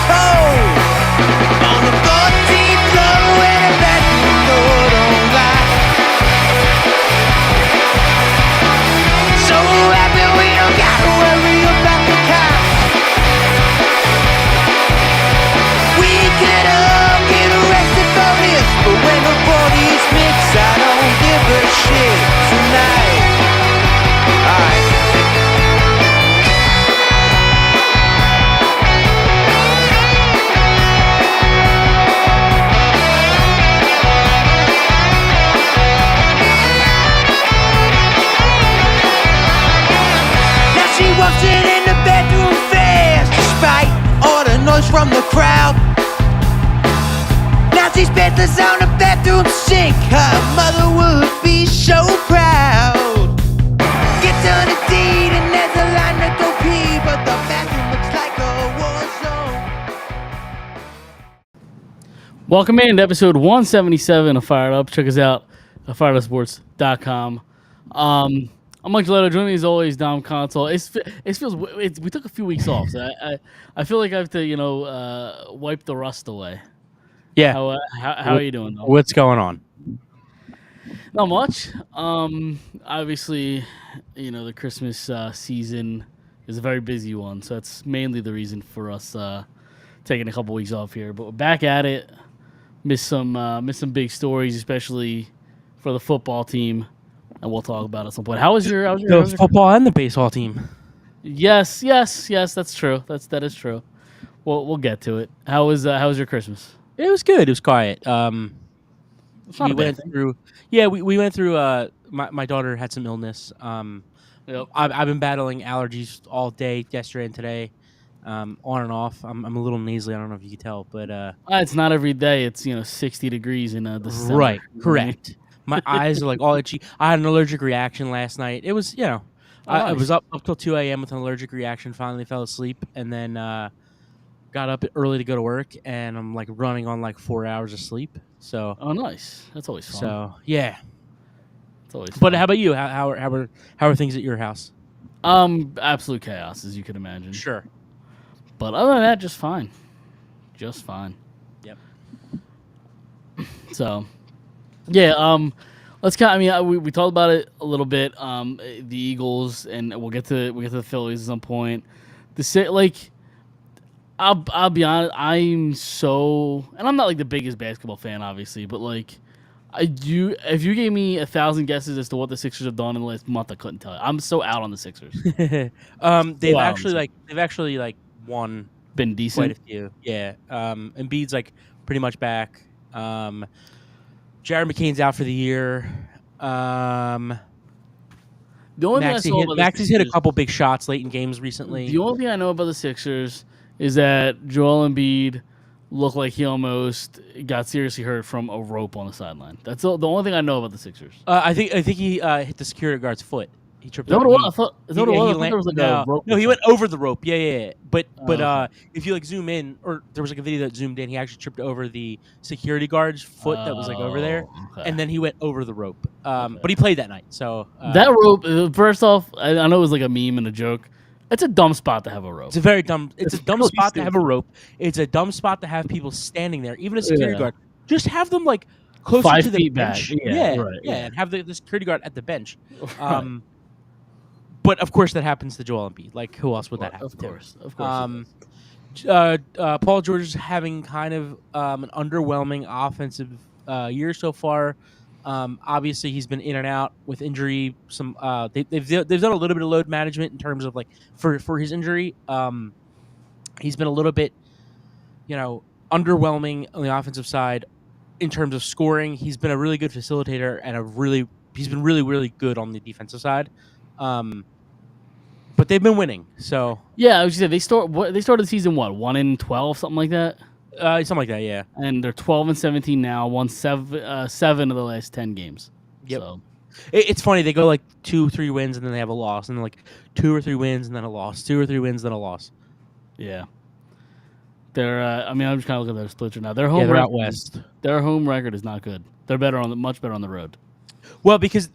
cold. On the 14th floor where the bathroom door don't lock. So happy we don't gotta worry about the cops. We could all get arrested for this, but when the bodies mix, I don't give a shit tonight. Alright. Now she walks in the bedroom fast, despite all the noise from the crowd. Now she's bedless on the bathroom sink. Her mother would be so proud. Gets on a deed and there's a line to go pee, but the bathroom looks like a war zone. Welcome in to episode 177 of Phired Up. Check us out at firedupsports.com. I'm Mike Gilletto. Joining me as always, Dom Console. We took a few weeks off, so I feel like I have to wipe the rust away. Yeah. How are you doing, Dom? What's going on? Not much. Obviously, the Christmas season is a very busy one, so that's mainly the reason for us taking a couple weeks off here. But we're back at it. Missed some big stories, especially for the football team, and we'll talk about it at some point. How was your football and the baseball team? Yes, that's true. That is true. We'll get to it. How was your Christmas? It was good. It was quiet. It's not we a bad went thing. through. Yeah, we went through. My daughter had some illness. Yep. I've been battling allergies all day, yesterday and today, on and off. I'm a little nasally. I don't know if you can tell, but It's not every day. It's 60 degrees in December. right, correct. My eyes are like all itchy. I had an allergic reaction last night. It was I nice. was up till 2 a.m. with an allergic reaction. Finally fell asleep, and then got up early to go to work, and I'm like running on like 4 hours of sleep. So Oh, nice. That's always fun. So yeah. It's always fun. But how about you? How are things at your house? Absolute chaos, as you could imagine. Sure. But other than that, just fine. Just fine. Yep. So, yeah. Let's kind. We talked about it a little bit. The Eagles, and we'll get to the Phillies at some point. I'll be honest. And I'm not like the biggest basketball fan, obviously, but like, if you gave me 1,000 guesses as to what the Sixers have done in the last month, I couldn't tell you. I'm so out on the Sixers. They've actually won Been decent. quite a few. Yeah. Embiid's like pretty much back. Jared McCain's out for the year. The only thing I saw about the Maxi's hit a Sixers- couple big shots late in games recently. The only thing I know about the Sixers is that Joel Embiid looked like he almost got seriously hurt from a rope on the sideline. That's the only thing I know about the Sixers. I think he hit the security guard's foot. He tripped. Is that over. what it was? I thought there was like a rope. No, he went over the rope. Yeah. But if you like zoom in, or there was like a video that zoomed in, he actually tripped over the security guard's foot that was like over there, Okay. and then he went over the rope. But he played that night, so That rope. First off, I know it was like a meme and a joke. It's a dumb spot to have a rope. it's a very dumb. It's a dumb really spot to have a stupid. rope. It's a dumb spot to have people standing there, even a security Yeah. guard. Just have them like closer 5 to the feet back. bench. Yeah, right, yeah. And have the security guard at the bench. Right. But of course, that happens to Joel Embiid. Like, who else would that happen Of course. It Paul George is having kind of an underwhelming offensive year so far. Obviously, he's been in and out with injury. They've done a little bit of load management in terms of like for his injury. He's been a little bit, underwhelming on the offensive side in terms of scoring. He's been a really good facilitator and he's been really, really good on the defensive side. But they've been winning, so Yeah, I was gonna say they started the season 1-12, something like that, something like that. Yeah. and they're 12-17 now. Won 7 of the last 10 games. Yep. So, It's funny. They go like 2-3 wins and then they have a loss, and then like 2 or 3 wins and then a loss. 2 or 3 wins then a loss. yeah. They're. I'm just kind of looking at their splits right now. Their home They're record, out west. Their home record is not good. They're much better on the road. Well, because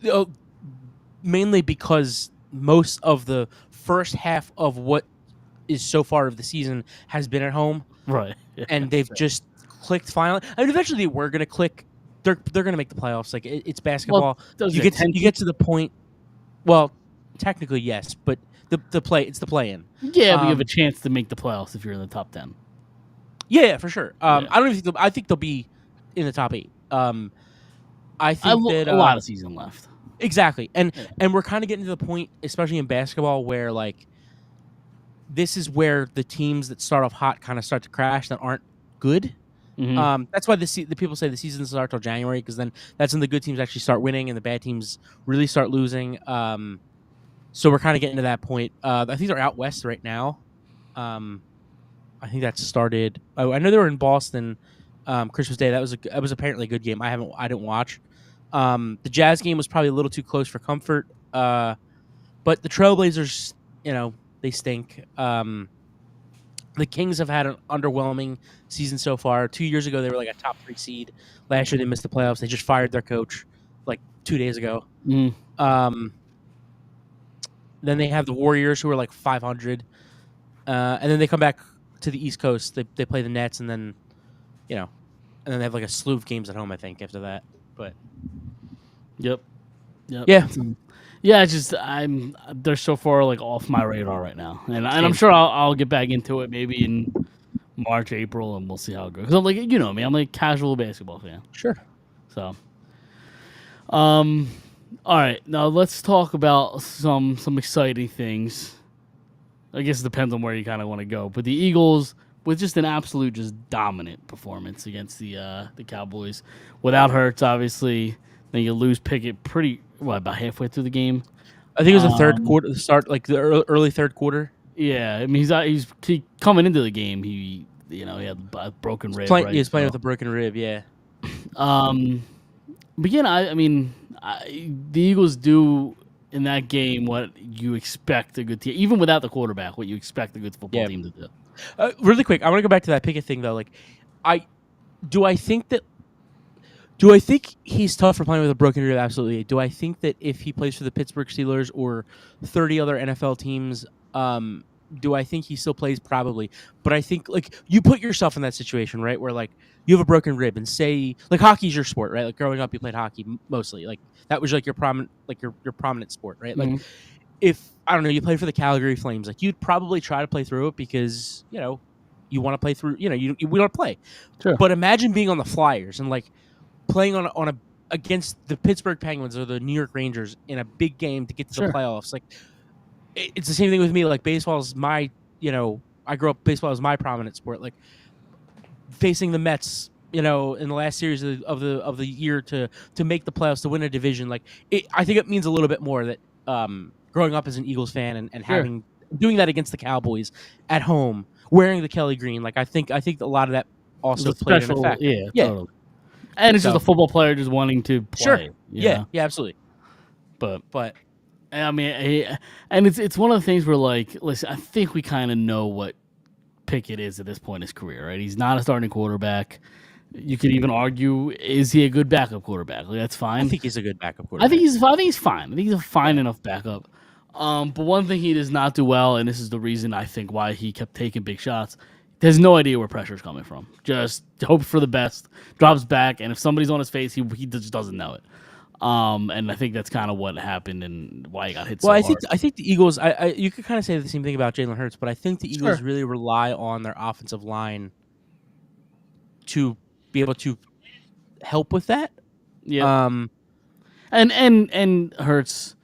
mainly because most of the first half of what is so far of the season has been at home. Right. Yeah. and they've just clicked finally. I mean, eventually they were gonna click. They're gonna make the playoffs. Like it's Well, basketball. those You are get 10 you teams. get to the point. Well, technically yes, but it's the play in. Yeah, but you have a chance to make the playoffs if you're in the top 10. Yeah, for sure. Yeah. I don't even think I think they'll be in the top 8. I think that A lot of season left. exactly, and Yeah. we're kind of getting to the point, especially in basketball, where like this is where the teams that start off hot kind of start to crash that aren't good. Mhm. That's why the people say the season doesn't start till January, because then that's when the good teams actually start winning and the bad teams really start losing. So we're kind of getting to that point. I think they're out west right now. I think that started. Oh, I know they were in Boston Christmas Day. That was apparently a good game. I didn't watch. The Jazz game was probably a little too close for comfort. But the Trailblazers, they stink. The Kings have had an underwhelming season so far. 2 years ago, they were like a top 3 seed. Last year, they missed the playoffs. They just fired their coach like 2 days ago. Mhm. Then they have the Warriors, who are like 500. And then they come back to the East Coast. They play the Nets, and then, and then they have like a slew of games at home, I think, after that. But Yep. yeah, Yeah, it's just they're so far like off my radar right now, and I'm sure I'll get back into it maybe in March, April, and we'll see how it goes. 'Cause I'm like, me, I'm like a casual basketball fan. sure. So, all right, now let's talk about some exciting things. I guess it depends on where you kind of want to go, but the Eagles with just an absolute just dominant performance against the Cowboys without Hurts, obviously. Then you lose Pickett about halfway through the game. I think it was the third quarter, the start, like the early third quarter. Yeah, I mean he's coming into the game. He had a broken rib. Right? He's playing with a broken rib. Yeah. But yeah, I mean, the Eagles do in that game what you expect a good team, even without the quarterback, what you expect a good football team to do. Really quick, I want to go back to that Pickett thing though. Like, do I think he's tough for playing with a broken rib? Absolutely. Do I think that if he plays for the Pittsburgh Steelers or 30 other NFL teams, do I think he still plays? Probably. But I think, like, you put yourself in that situation, right, where, like, you have a broken rib and say, like, hockey's your sport, right? Like, growing up, you played hockey mostly. Like, that was, like, your prominent sport, right? Like, if, I don't know, you played for the Calgary Flames, like, you'd probably try to play through it because, you want to play through, we want to play. Sure. But imagine being on the Flyers and, like, playing against the Pittsburgh Penguins or the New York Rangers in a big game to get to the playoffs. Like, it's the same thing with me. Like, baseball is my, I grew up, baseball is my prominent sport. Like, facing the Mets, in the last series of the year to make the playoffs, to win a division, like, I think it means a little bit more that growing up as an Eagles fan and doing that against the Cowboys at home, wearing the Kelly green. Like, I think a lot of that also played an effect. Yeah, totally. And it's just a football player just wanting to play. Sure. Yeah, absolutely. But I mean, and it's one of the things where, like, listen, I think we kind of know what Pickett is at this point in his career, right? He's not a starting quarterback. You could even argue, is he a good backup quarterback? Like, that's fine. I think he's a good backup quarterback. I think he's fine. I think he's a fine enough backup. But one thing he does not do well, and this is the reason I think why he kept taking big shots, has no idea where pressure's coming from. Just hopes for the best, drops back, and if somebody's on his face, he just doesn't know it. And I think that's kind of what happened and why he got hit so hard. I think the Eagles, you could kind of say the same thing about Jalen Hurts, but I think the Eagles really rely on their offensive line to be able to help with that. Yeah. And Hurts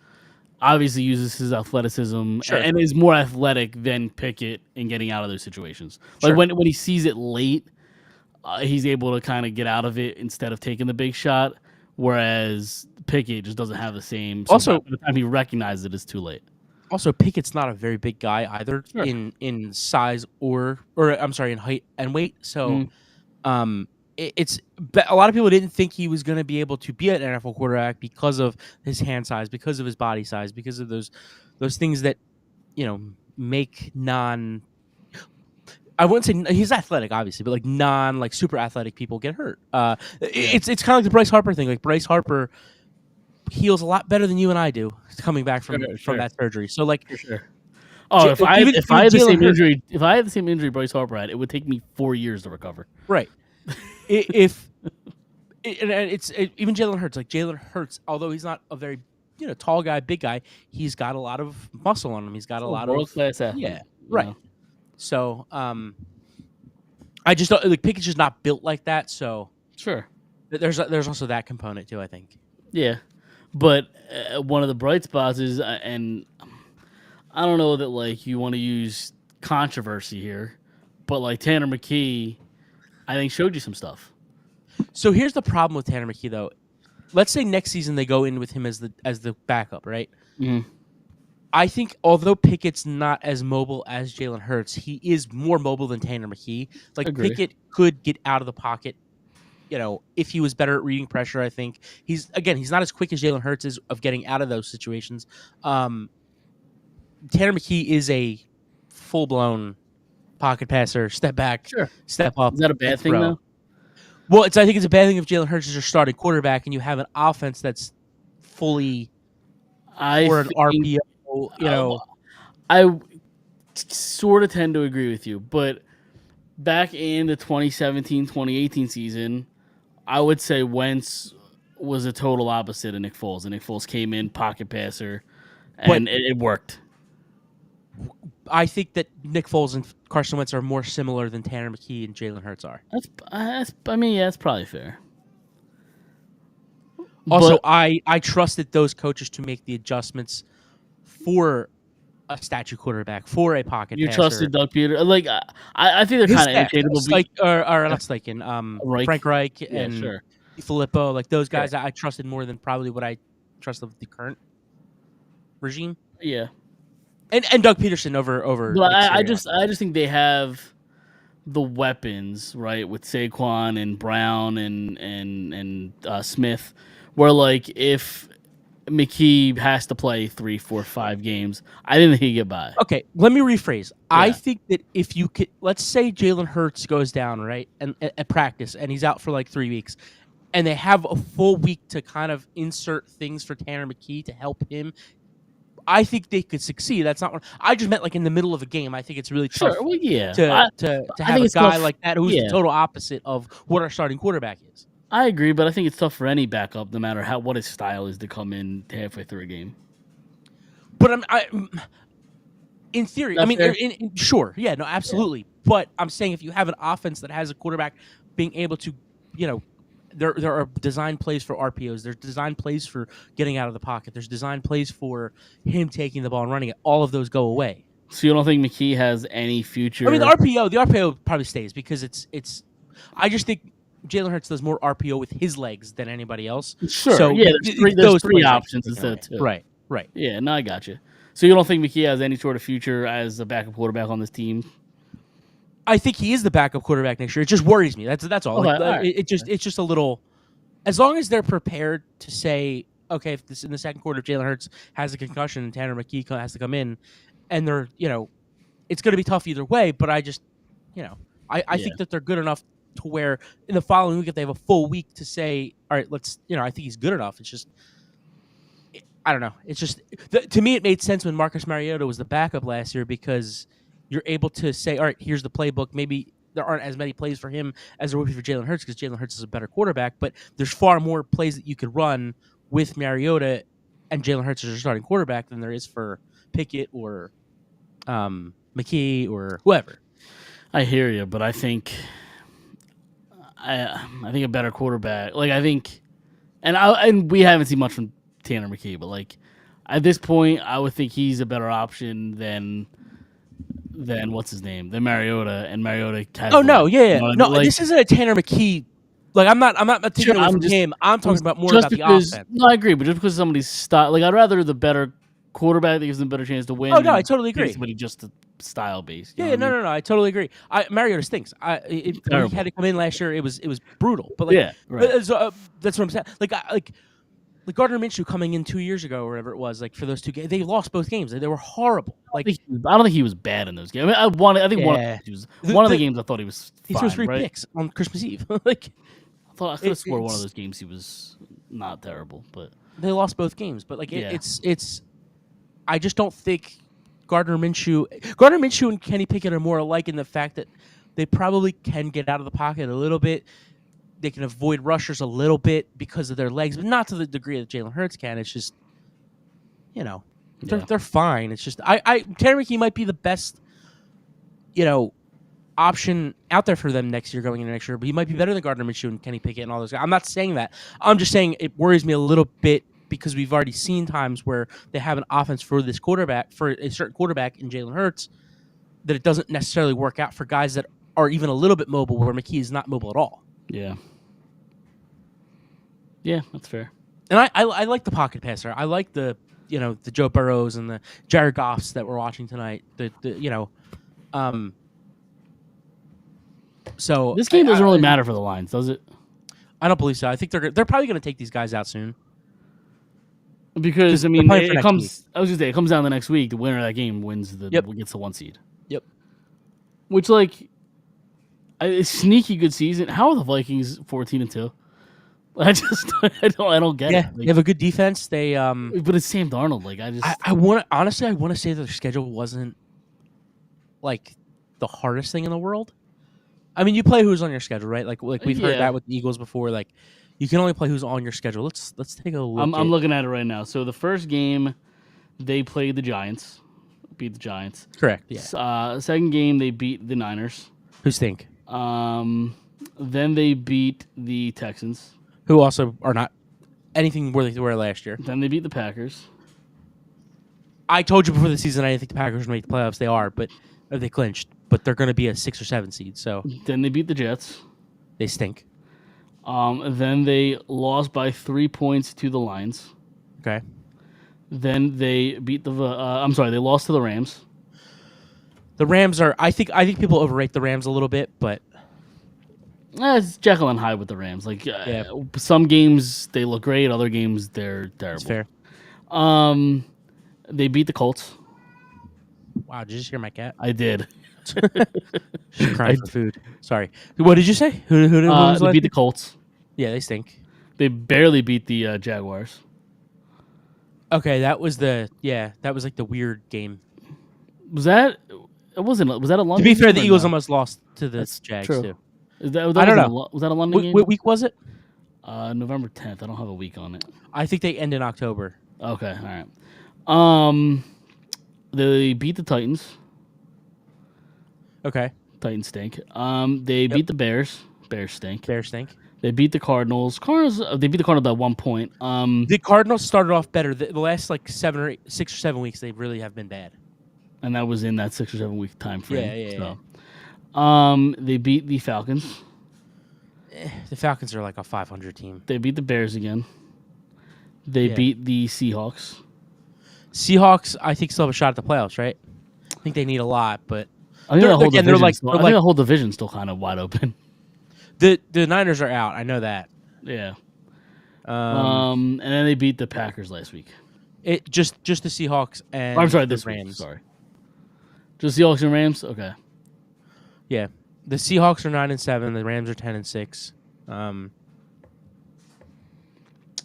obviously uses his athleticism and is more athletic than Pickett in getting out of those situations. Like when he sees it late, he's able to kind of get out of it instead of taking the big shot. Whereas Pickett just doesn't have the same. Also, by the time he recognizes it, it's too late. Also, Pickett's not a very big guy either in size or I'm sorry, in height and weight. So, it's a lot of people didn't think he was going to be able to be an NFL quarterback because of his hand size, because of his body size, because of those things that make non. I wouldn't say he's athletic, obviously, but like super athletic people get hurt. It's kind of like the Bryce Harper thing. Like, Bryce Harper heals a lot better than you and I do coming back from that surgery. So, like, for sure. Oh, if I Even if I had the Jalen same Hurts, injury, if I had the same injury Bryce Harper had, it would take me 4 years to recover. right? If and even Jalen Hurts, like Jalen Hurts, although he's not a very tall guy, big guy, he's got a lot of muscle on him. He's got a lot World of class yeah, athlete. right. So I just don't like Pickett's just not built like that. So Sure. there's also that component too. I think. Yeah, but one of the bright spots is, and I don't know that like you want to use controversy here, but like Tanner McKee, I think showed you some stuff. So here's the problem with Tanner McKee though. Let's say next season they go in with him as the backup, right? Mm-hmm. I think although Pickett's not as mobile as Jalen Hurts, he is more mobile than Tanner McKee. Like Agree. Pickett could get out of the pocket, if he was better at reading pressure. I think he's not as quick as Jalen Hurts is of getting out of those situations. Tanner McKee is a full blown pocket passer, step back, Sure. step up. Is that a bad and thing throw. though? Well, I think it's a bad thing if Jalen Hurts is your starting quarterback and you have an offense that's fully or an RPO. I sort of tend to agree with you, but back in the 2017-2018 season, I would say Wentz was a total opposite of Nick Foles. And Nick Foles came in pocket passer, and it worked. I think that Nick Foles and Carson Wentz are more similar than Tanner McKee and Jalen Hurts are. That's probably fair. Also, I trusted those coaches to make the adjustments for a statue quarterback, for a pocket You passer. trusted Doug Peter. Like I think they're kind of interchangeable. Not Steichen, Reich. Frank Reich Yeah, and sure. Filippo, like those guys, I trusted more than probably what I trust of the current regime. Yeah. And Doug Peterson over. But Nick I Sirianni. just think they have the weapons, right, with Saquon and Brown and Smith, where like if McKee has to play 3, 4, 5 games, I didn't think he'd get by. Okay, let me rephrase. Yeah. I think that if you could, let's say Jalen Hurts goes down, right, and at practice, and he's out for like 3 weeks, and they have a full week to kind of insert things for Tanner McKee to help him. I think they could succeed. That's not what I just meant. Like in the middle of a game, I think it's really tough. Sure. Well, yeah. To have a guy tough. like that who's the total opposite of what our starting quarterback is. I agree, but I think it's tough for any backup, no matter what his style is, to come in halfway through a game. But in theory, That's fair. sure, yeah, no, absolutely. Yeah. But I'm saying if you have an offense that has a quarterback being able to, there are design plays for RPOs. There's design plays for getting out of the pocket. There's design plays for him taking the ball and running it. All of those go away. So you don't think McKee has any future? I mean, the RPO probably stays because it's. I just think Jalen Hurts does more RPO with his legs than anybody else. Sure. So yeah, there's three options instead of two. Right. Yeah, no, I got you. So you don't think McKee has any sort of future as a backup quarterback on this team? I think he is the backup quarterback next year. It just worries me. That's all. Okay, Like, all right. It's just a little. As long as they're prepared to say, okay, if this in the second quarter, if Jalen Hurts has a concussion and Tanner McKee has to come in, and they're it's going to be tough either way. But I just I think that they're good enough to where in the following week, if they have a full week to say, all right, let's I think he's good enough. It's just. I don't know. It's just to me, it made sense when Marcus Mariota was the backup last year because you're able to say, all right, here's the playbook. Maybe there aren't as many plays for him as there would be for Jalen Hurts because Jalen Hurts is a better quarterback, but there's far more plays that you could run with Mariota and Jalen Hurts as your starting quarterback than there is for Pickett or McKee or whoever. I hear you, but I think a better quarterback. Like I think, and we haven't seen much from Tanner McKee, but like at this point, I would think he's a better option than what's his name, than Mariota, and Mariota. This isn't a Tanner McKee. Like I'm not taking away from him. I'm talking about more about the offense. No, I agree, but just because somebody's style, like I'd rather the better quarterback that gives them a better chance to win. Oh no, I totally agree. Somebody just style based. No, I totally agree. Mariota stinks. When he had to come in last year, it was brutal. But like, that's what I'm saying. Like Gardner Minshew coming in 2 years ago or whatever it was, like for those 2 games, they lost both games. They were horrible. Like I don't think he was bad in those games. I mean, I think one of the games I thought he was fine. He threw 3 picks on Christmas Eve. Like I could have swore one of those games he was not terrible, but they lost both games. But like it's I just don't think Gardner Minshew and Kenny Pickett are more alike in the fact that they probably can get out of the pocket a little bit. They can avoid rushers a little bit because of their legs, but not to the degree that Jalen Hurts can. It's just, they're fine. It's just Tanner McKee might be the best, option out there for them next year going into next year, but he might be better than Gardner Minshew and Kenny Pickett and all those guys. I'm not saying that. I'm just saying it worries me a little bit because we've already seen times where they have an offense for this quarterback, for a certain quarterback in Jalen Hurts, that it doesn't necessarily work out for guys that are even a little bit mobile, where McKee is not mobile at all. Yeah. Yeah, that's fair. And I like the pocket passer. I like the Joe Burrows and the Jared Goffs that we're watching tonight. So this game doesn't really matter for the Lions, does it? I don't believe so. I think they're probably going to take these guys out soon. Because I mean, it comes. Week. I was gonna say it comes down the next week. The winner of that game wins gets the 1 seed. Yep. Which a sneaky good season. How are the Vikings 14-2? I don't get it. Yeah, they have a good defense. They but it's Sam Darnold. I want to say that their schedule wasn't the hardest thing in the world. I mean, you play who's on your schedule, right? Like we've heard that with the Eagles before. Like, you can only play who's on your schedule. Let's take a look. I'm looking at it right now. So the first game, they played the Giants, beat the Giants. Correct. Yeah. Second game, they beat the Niners. Who stink? Then they beat the Texans, who also are not anything worthy to wear last year. Then they beat the Packers. I told you before the season I didn't think the Packers would make the playoffs. They are, but they clinched. But they're going to be a 6 or 7 seed. So then they beat the Jets. They stink. Then they lost by 3 points to the Lions. Okay. Then they beat they lost to the Rams. The Rams are. I think people overrate the Rams a little bit, but it's Jekyll and Hyde with the Rams. Some games they look great, other games they're terrible. That's fair. They beat the Colts. Wow, did you just hear my cat? I did. She's crying for food. Sorry. What did you say? Who they beat the Colts. Yeah, they stink. They barely beat the Jaguars. Okay, that was like the weird game. Was that? It wasn't. Was that a London? To be fair, the Eagles no? almost lost to the Jags true. too. I don't know. Was that a London game? What week was it? November 10th. I don't have a week on it. I think they end in October. Okay, all right. They beat the Titans. Okay. Titans stink. They beat the Bears. Bears stink. Bears stink. They beat the Cardinals. They beat the Cardinals by 1 point. The Cardinals started off better. The last 6 or 7 weeks, they really have been bad. And that was in that 6 or 7 week time frame. Yeah. They beat the Falcons. The Falcons are like a 500 team. They beat the Bears again. They beat the Seahawks. Seahawks, I think, still have a shot at the playoffs, right? I think they need a lot, but I think the whole division's still kind of wide open. The Niners are out. I know that. Yeah. And then they beat the Packers last week. It just the Seahawks and I'm sorry, this Rams. Week, sorry. Just Seahawks and Rams? Okay. Yeah. The Seahawks are 9-7, the Rams are 10-6.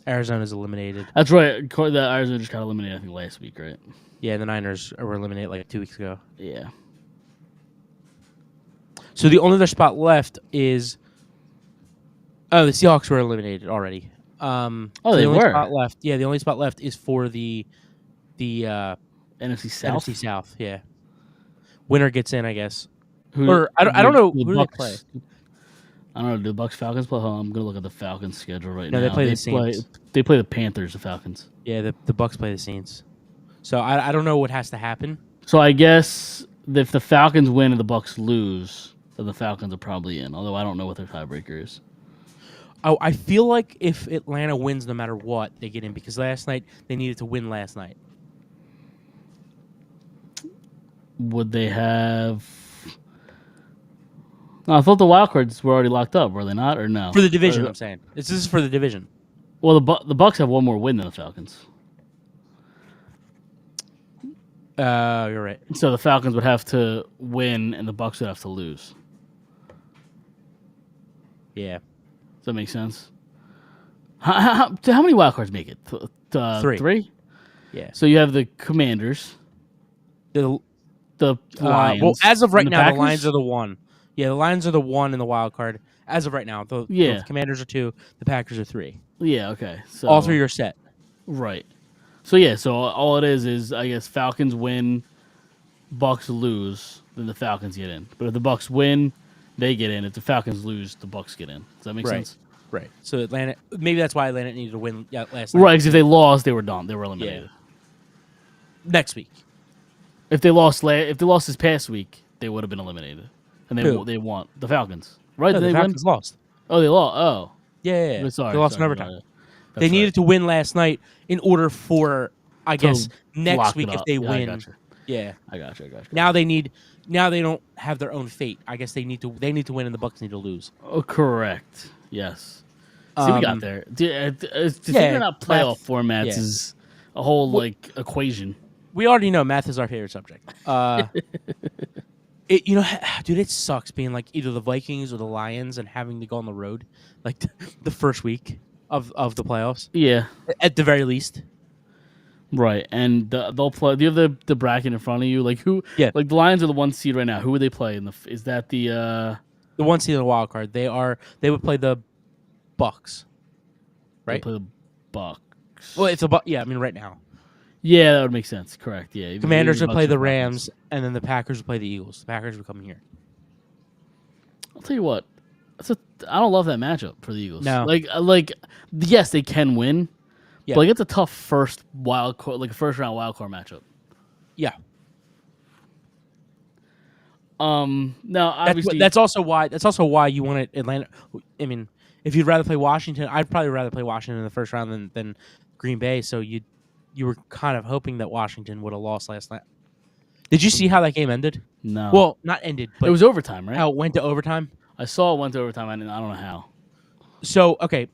Arizona's eliminated. That's right. The Arizona just got eliminated, I think, last week, right? Yeah, the Niners were eliminated like 2 weeks ago. Yeah. So the only other spot left is... Oh, the Seahawks were eliminated already. They were? Spot left, yeah, the only spot left is for the NFC South? NFC South, yeah. Winner gets in, I guess. I don't know who they play. I don't know. Do the Bucks Falcons play? I'm going to look at the Falcons schedule right now. No, they play the Saints. They play the Panthers, the Falcons. Yeah, the Bucks play the Saints. So I don't know what has to happen. So I guess if the Falcons win and the Bucks lose, then the Falcons are probably in. Although I don't know what their tiebreaker is. Oh, I feel like if Atlanta wins no matter what, they get in because last night they needed to win last night. Would they have? No, I thought the wild cards were already locked up. Were they not, or no? For the division, I'm saying. This is for the division. Well, the Bucks have one more win than the Falcons. You're right. So the Falcons would have to win, and the Bucks would have to lose. Yeah. Does that make sense? How many wild cards make it? 3. 3? Yeah. So you have the Commanders. The The Lions. well, as of right and the now, the Packers? Lions are the one. Yeah, the Lions are the one in the wild card. As of right now, Yeah. the Commanders are 2, the Packers are 3. Yeah. Okay. So All 3 are set. right. So yeah. So all it is I guess Falcons win, Bucks lose, then the Falcons get in. But if the Bucks win, they get in. If the Falcons lose, the Bucks get in. Does that make Right. sense? Right. So Atlanta, maybe that's why Atlanta needed to win last night. Right. Because if they lost, they were done. They were eliminated. Next week. If they lost this past week, they would have been eliminated, and Who? they won the Falcons. Right? No, Did the they Falcons win? lost. Oh, they lost. Oh, Yeah. sorry. They lost in sorry, overtime. That's They needed to win last night in order for, I To guess, next lock week it if up. they Yeah, I win. gotcha. Yeah. I got you. Now they don't have their own fate. I guess they need to win and the Bucks need to lose. Oh, correct. Yes. See, we got there. Figuring out playoff formats yeah. is a whole equation. We already know math is our favorite subject. Dude, it sucks being like either the Vikings or the Lions and having to go on the road like the first week of the playoffs. Yeah. At the very least. Right, and they'll play. Do you have the bracket in front of you? Like who? Yeah. Like the Lions are the 1 seed right now. Who would they play? Is that the? The 1 seed in the wild card. They would play the Bucks. They Right. play the Bucks. Well, it's yeah. I mean, right now. Yeah, that would make sense. Correct. Yeah. Commanders would Bucks play or the Falcons. Rams, and then the Packers would play the Eagles. The Packers would come here. I'll tell you what. I don't love that matchup for the Eagles. No. Yes, they can win. Yeah. But it's a tough first round wild card matchup. Yeah. Now obviously That's also why you wanted Atlanta. I mean, if you'd rather play Washington, I'd probably rather play Washington in the first round than Green Bay. So you were kind of hoping that Washington would have lost last night. Did you see how that game ended? no. Well, not ended, but it was overtime, right? how it went to overtime. I saw it went to overtime. I don't know how. So okay,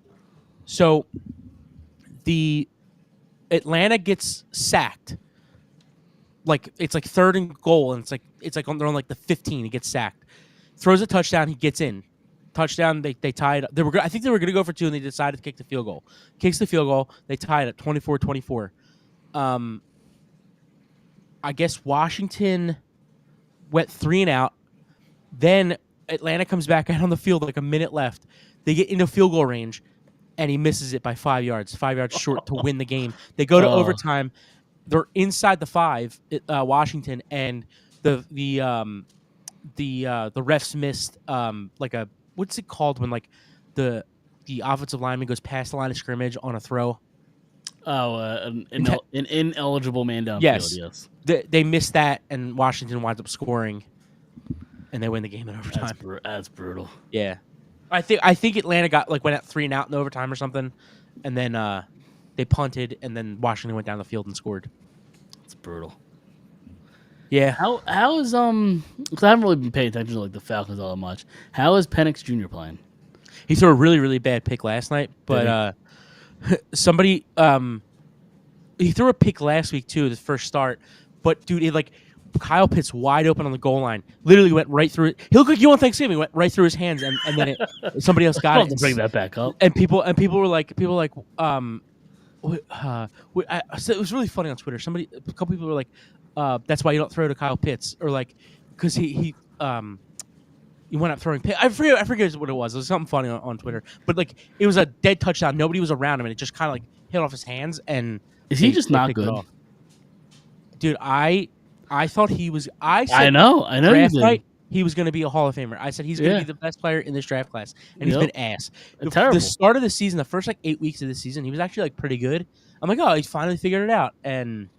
so the Atlanta gets sacked. Like it's like 3rd and goal, and it's like they're on like the 15. He gets sacked, throws a touchdown. He gets in, touchdown. They tied. I think they were going to go for 2, and they decided to kick the field goal. Kicks the field goal. They tied at 24-24. I guess Washington went 3 and out. Then Atlanta comes back out on the field like a minute left. They get into field goal range, and he misses it by 5 yards. 5 yards short to win the game. They go to overtime. They're inside the 5, Washington, and the refs missed like a what's it called when like the offensive lineman goes past the line of scrimmage on a throw. Oh, an ineligible man downfield. Yes. Yes. They missed that, and Washington winds up scoring, and they win the game in overtime. That's brutal. Yeah, I think Atlanta went out 3 and out in overtime or something, and then they punted, and then Washington went down the field and scored. It's brutal. Yeah. How is 'cause I haven't really been paying attention to like the Falcons all that much. How is Penix Jr. playing? He threw a really, really bad pick last night, but somebody he threw a pick last week too, the first start. But dude, Kyle Pitts wide open on the goal line, literally went right through it. He looked like you on Thanksgiving, went right through his hands, and then somebody else got I'll it. have to bring that back up. And people were like, so it was really funny on Twitter. A couple people were like, "That's why you don't throw to Kyle Pitts," or like, because he went up throwing. I forget what it was. It was something funny on Twitter, but like it was a dead touchdown. Nobody was around him, and it just kind of like hit off his hands. And Is he just not picked it good? off. Dude, I thought he was. I know you draft did. night, he was going to be a Hall of Famer. I said he's going to Yeah. be the best player in this draft class, and he's Yep. been ass. Terrible. The start of the season, the first 8 weeks of the season, he was actually like pretty good. I'm like, oh, he's finally figured it out, and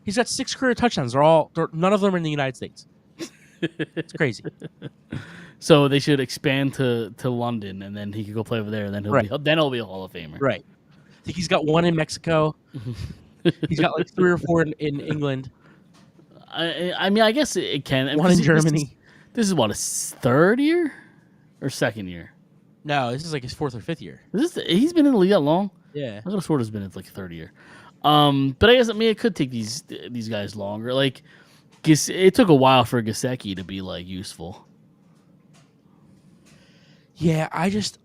he's got 6 career touchdowns. None of them are in the United States. It's crazy. So they should expand to London, and then he could go play over there, and then he'll be a Hall of Famer. Right. I think he's got 1 in Mexico. He's got like 3 or 4 in England. I mean, I guess it can. 1 in Germany. This is what, his 3rd year or 2nd year? No, this is like his 4th or 5th year. He's been in the league that long? Yeah. I could have sworn it's been his like 3rd year. But I guess it could take these guys longer. Like, it took a while for Gesicki to be like useful. Yeah, I just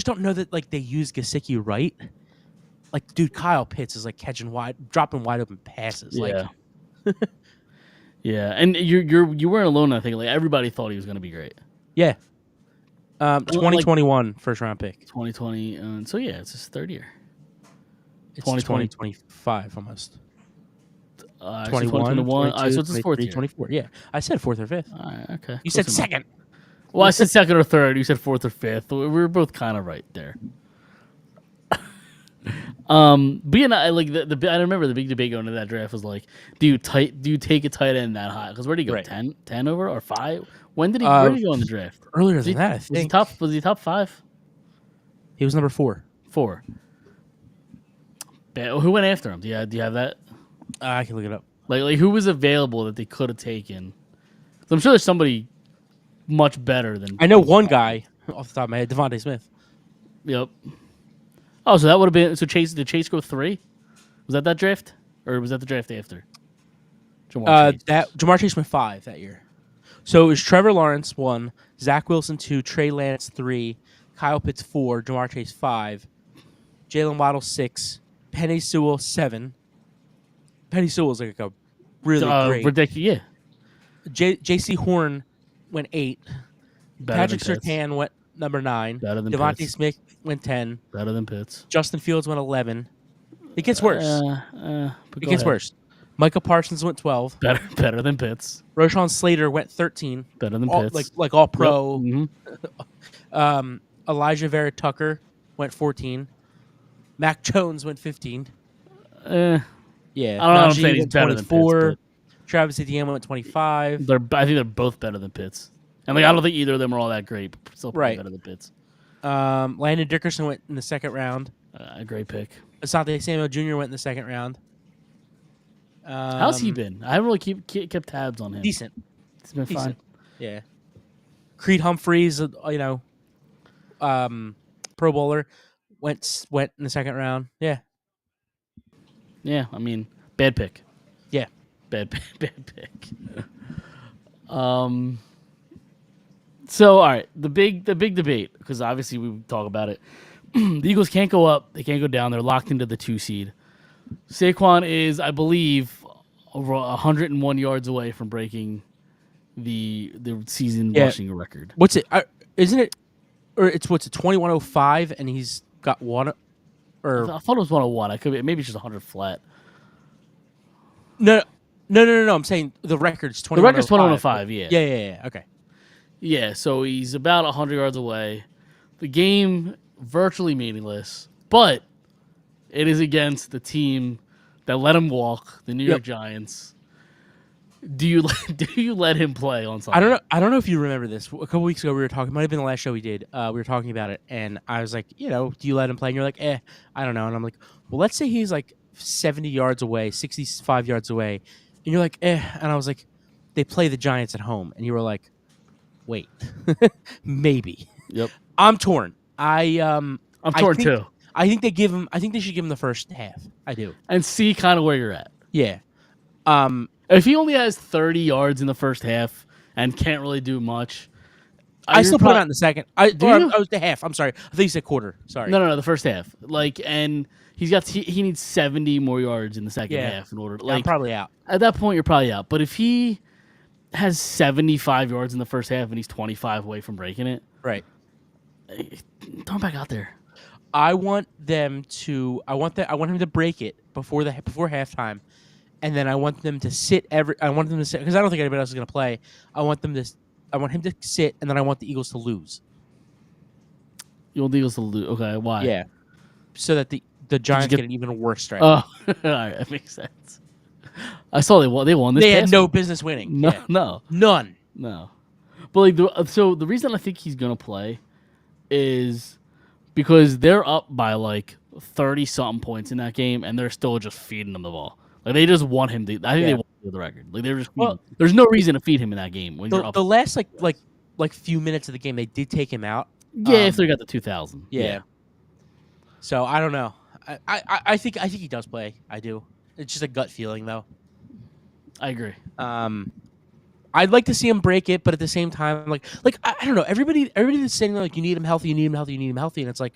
don't know that like they use Gesicki right. Like, dude, Kyle Pitts is like dropping wide open passes. Yeah. Like, Yeah, and you weren't alone. I think like everybody thought he was going to be great. Yeah. Like 2021 first round pick. 2020, so yeah, it's his third year. It's 2020. 2025 almost. Actually 21, 2021. 22, So it's his fourth 23, year. 24. Yeah. I said fourth or fifth. Okay. You close said enough. second. Well, I said second or third. You said fourth or fifth. We were both kind of right there. But you know, I remember the big debate going into that draft was like, do you take a tight end that high? Because where did he go? Right. 10 over or 5? Where did he go in the draft? Earlier Was than he, that, I was he think. top? Was he top 5? He was number 4. 4. Who went after him? Do you have that? I can look it up. Like who was available that they could have taken? 'Cause I'm sure there's somebody much better than. I know one guy off the top of my head, Devontae Smith. Yep. Oh, so that would have been Did Chase go 3? Was that draft, or was that the draft after? Jamar Chase went 5 that year. So it was Trevor Lawrence 1, Zach Wilson 2, Trey Lance 3, Kyle Pitts 4, Jamar Chase 5, Jalen Waddle 6, Penny Sewell 7. Penny Sewell's like a really great. Ridiculous. Yeah. J.C. Horn went 8. Better Patrick than Pitts. Surtain went number 9. Better than Devontae Pitts. Smith went 10. Better than Pitts. Justin Fields went 11. It gets worse. But It go gets ahead. worse. Micah Parsons went 12. Better than Pitts. Rashawn Slater went 13. Better than All, Pitts. like all pro. Yep. Mhm. Elijah Vera Tucker went 14. Mac Jones went 15. Eh, Yeah. I don't know. I'm Najee saying he's went better than Pitts. 24. Travis Etienne went 25. I think they're both better than Pitts. And like I don't think either of them are all that great. But still probably Right. better than Pitts. Landon Dickerson went in the second round. A great pick. Asante Samuel Jr. went in the second round. How's he been? I haven't really kept tabs on him. Decent. He's been fine. Decent. Yeah. Creed Humphreys, Pro Bowler, went in the second round. Yeah. Yeah, I mean, bad pick. Yeah. Bad pick. So all right, the big debate, because obviously we talk about it. The Eagles can't go up, they can't go down. They're locked into the 2 seed. Saquon is, I believe, over 101 yards away from breaking the season rushing record. What's it? Isn't it? Or it's 2105, and he's got one. Or I thought it was 101. I could be, maybe it's just 100 flat. no. I'm saying the record's 2105. The record's 2105. Yeah. Yeah. Okay. Yeah, so he's about 100 yards away. The game virtually meaningless, but it is against the team that let him walk, the New York Giants. Do you let him play on Sunday? I don't know if you remember this. A couple weeks ago, we were talking. Might have been the last show we did. We were talking about it, and I was like, do you let him play? And you're like, I don't know. And I'm like, well, let's say he's like 70 yards away, 65 yards away, and you're like, And I was like, they play the Giants at home, and you were like, wait, maybe. Yep. I'm torn. I'm torn too. I think they give him. I think they should give him the first half. I do. And see kind of where you're at. Yeah. If he only has 30 yards in the first half and can't really do much, I still put him out in the second. I you? was the half. I'm sorry. I think you said quarter. Sorry. No, the first half. And he needs 70 more yards in the second half in order. I'm probably out. At that point, you're probably out. But if he has 75 yards in the first half and he's 25 away from breaking it, right? Throw him back out there. I want him to break it before halftime, and then I want them to sit because I don't think anybody else is going to play. I want him to sit, and then I want the Eagles to lose. You want the Eagles to lose? Okay, why? Yeah, so that the Giants get an even worse strike. Oh, all right, that makes sense. I saw they won this. They had no business winning. No, yeah. no, none. No. But so the reason I think he's gonna play is because they're up by like 30 something points in that game, and they're still just feeding him the ball. Like they just want him to. I think they want to do the record. Like they're just. There's no reason to feed him in that game when you're up. The last like few minutes of the game, they did take him out. Yeah, if they got the 2000. Yeah. So I don't know. I think he does play. I do. It's just a gut feeling though. I agree. I'd like to see him break it, but at the same time, like I don't know. Everybody that's saying like you need him healthy, and it's like,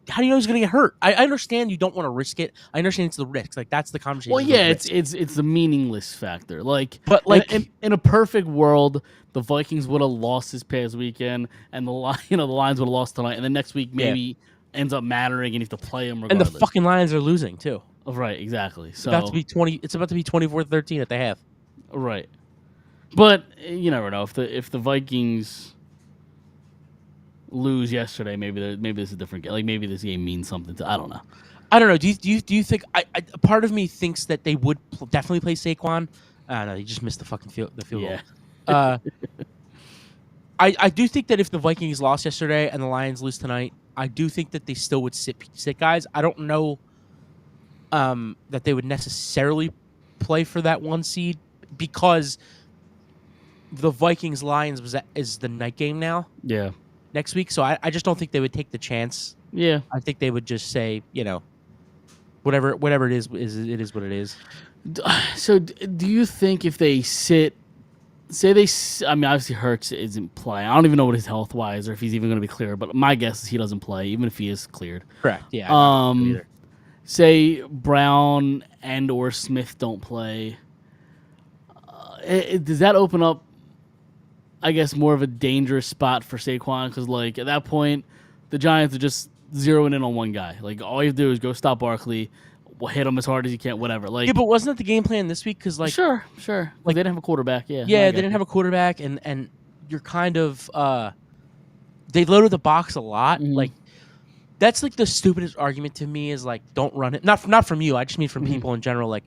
how do you know he's going to get hurt? I understand you don't want to risk it. I understand it's the risk. Like that's the conversation. Well, the yeah, risk. it's the meaningless factor. Like, But like in a perfect world, the Vikings would have lost this past weekend, and the Lions would have lost tonight, and then next week maybe ends up mattering, and you have to play them and the regardless. fucking Lions are losing too. Right, exactly. So It's about to be 24-13 at the half. right, but you never know if the Vikings lose yesterday, maybe this is a different game. Like maybe this game means something to I don't know. I don't know. Do you think? Part of me thinks that they would definitely play Saquon. I don't know. He just missed the fucking field Yeah. goal. I do think that if the Vikings lost yesterday and the Lions lose tonight, I do think that they still would sit guys. I don't know that they would necessarily play for that 1 seed because the Vikings Lions is the night game now. Yeah. Next week, so I just don't think they would take the chance. Yeah. I think they would just say, whatever it is what it is. So do you think if they sit, I mean, obviously Hurts isn't playing. I don't even know what his health wise or if he's even going to be cleared. But my guess is he doesn't play, even if he is cleared. Correct. Yeah. Say Brown and or Smith don't play. Does that open up, I guess, more of a dangerous spot for Saquon? Because like at that point, the Giants are just zeroing in on one guy. Like all you have to do is go stop Barkley, hit him as hard as you can, whatever. Like yeah, but wasn't that the game plan this week? Because like sure, like they didn't have a quarterback. Yeah, they didn't have a quarterback, and you're kind of they loaded the box a lot. Mhm. Like that's like the stupidest argument to me is like don't run it. Not from you. I just mean from people in general. Like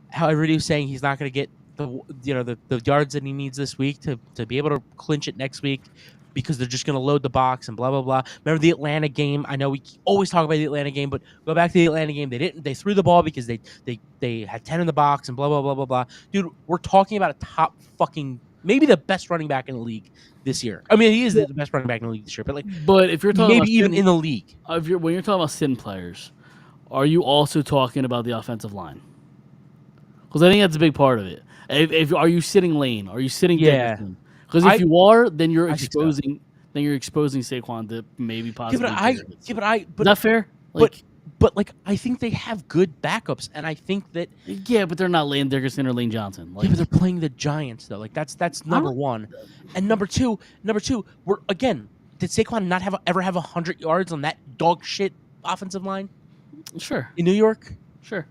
how everybody was saying he's not going to get the yards that he needs this week to be able to clinch it next week because they're just going to load the box and blah blah blah. Remember the Atlanta game? I know we always talk about the Atlanta game, but go back to the Atlanta game. They didn't. They threw the ball because they had 10 in the box and blah blah blah blah blah. Dude, we're talking about a top fucking maybe the best running back in the league this year. I mean, he is the best running back in the league this year, but if you're talking maybe even in the league, when you're talking about sin players, are you also talking about the offensive line? Because I think that's a big part of it. If are you sitting Lane? Are you sitting Dickerson? Because if you are, then you're exposing Saquon to maybe possibly. Is that fair? But I think they have good backups, and I think that but they're not Lane Dickerson or Lane Johnson. Like, but they're playing the Giants though. Like that's number one, and number two. We're again. Did Saquon not ever have 100 yards on that dog shit offensive line? Sure. In New York. Sure.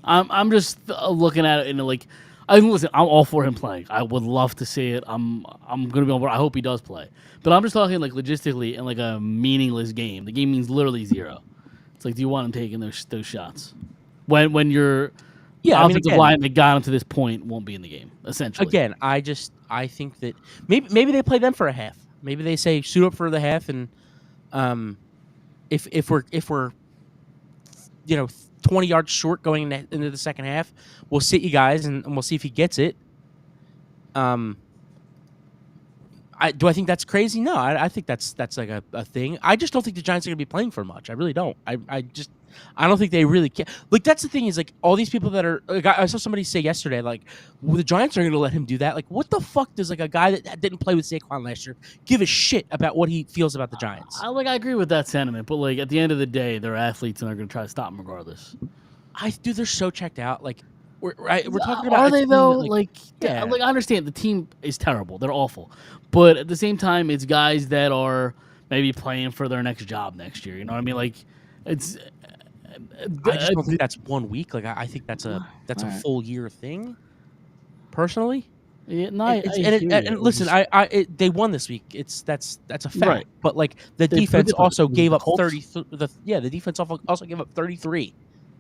I'm just looking at it in like. Listen, I'm all for him playing. I would love to see it. I'm gonna be on board. I hope he does play. But I'm just talking like logistically in like a meaningless game. The game means literally zero. It's like, do you want him taking those shots when your offensive line that got him to this point won't be in the game? Essentially. Again, I think that maybe they play them for a half. Maybe they say suit up for the half, and if we're 20 yards short going into the second half, we'll sit you guys and we'll see if he gets it. Do I think that's crazy? No, I think that's like a thing. I just don't think the Giants are going to be playing for much. I really don't. I don't think they really care. Like that's the thing is like all these people that are. Like, I saw somebody say yesterday like, well, the Giants aren't going to let him do that. Like, what the fuck does like a guy that didn't play with Saquon last year give a shit about what he feels about the Giants? I agree with that sentiment, but like at the end of the day, they're athletes and they're going to try to stop him regardless. They're so checked out. Like we're talking about. Are they though? Yeah. I understand the team is terrible. They're awful, but at the same time, it's guys that are maybe playing for their next job next year. You know what I mean? Like it's. I just don't think that's 1 week. Like I think that's a full year thing. Personally, yeah, no, and listen, they won this week. That's a fact. Right. But like the defense also gave up 30. The defense also gave up 33.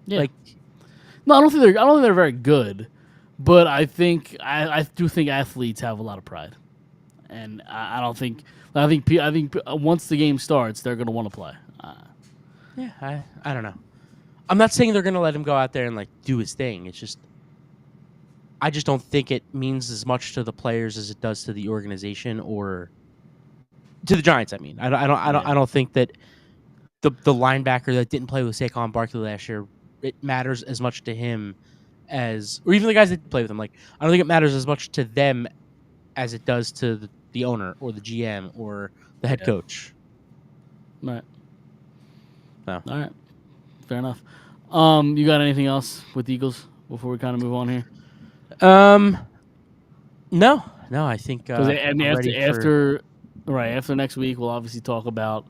Yeah. Like, no, I don't think they're very good, but I think I do think athletes have a lot of pride, and I think once the game starts, they're going to want to play. I don't know. I'm not saying they're going to let him go out there and like do his thing. It's just I just don't think it means as much to the players as it does to the organization or to the Giants. I mean, I don't think that the linebacker that didn't play with Saquon Barkley last year, it matters as much to him as, or even the guys that didn't play with him. Like, I don't think it matters as much to them as it does to the owner or the GM or the head coach. Right. No. All right, fair enough. You got anything else with the Eagles before we kind of move on here? No, I think Because I mean, I'm ready for. after next week, we'll obviously talk about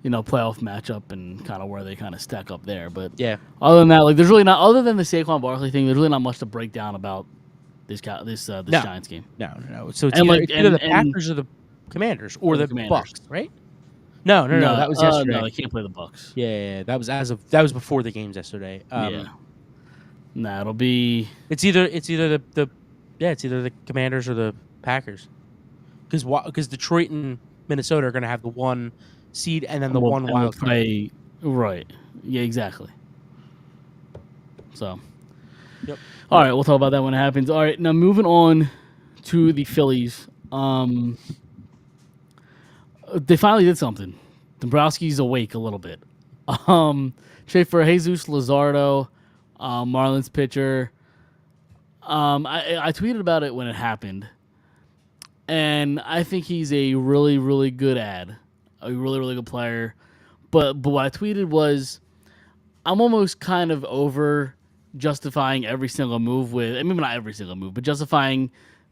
playoff matchup and kind of where they kind of stack up there. But Yeah. other than that, like, there's really not, other than the Saquon Barkley thing, there's really not much to break down about this No. Giants game. No. So it's And either like it's either the and Packers or the Commanders or the the Commanders. Bucks, right? No. That was yesterday. No, they can't play the Bucks. Yeah, that was before the games yesterday. Yeah, nah, it'll be It's either the it's either the Commanders or the Packers, because Detroit and Minnesota are going to have the 1 seed and then the 1 we'll wild card. play right. Yeah, exactly. So, Yep. All right, we'll talk about that when it happens. All right, now moving on to the Phillies. They finally did something. Dombrowski's awake a little bit. Trade for Jesus Luzardo, Marlins pitcher. I tweeted about it when it happened, and I think he's a really, really good ad, a really, really good player. But what I tweeted was, I'm almost kind of over justifying every single move with, maybe not every single move, but justifying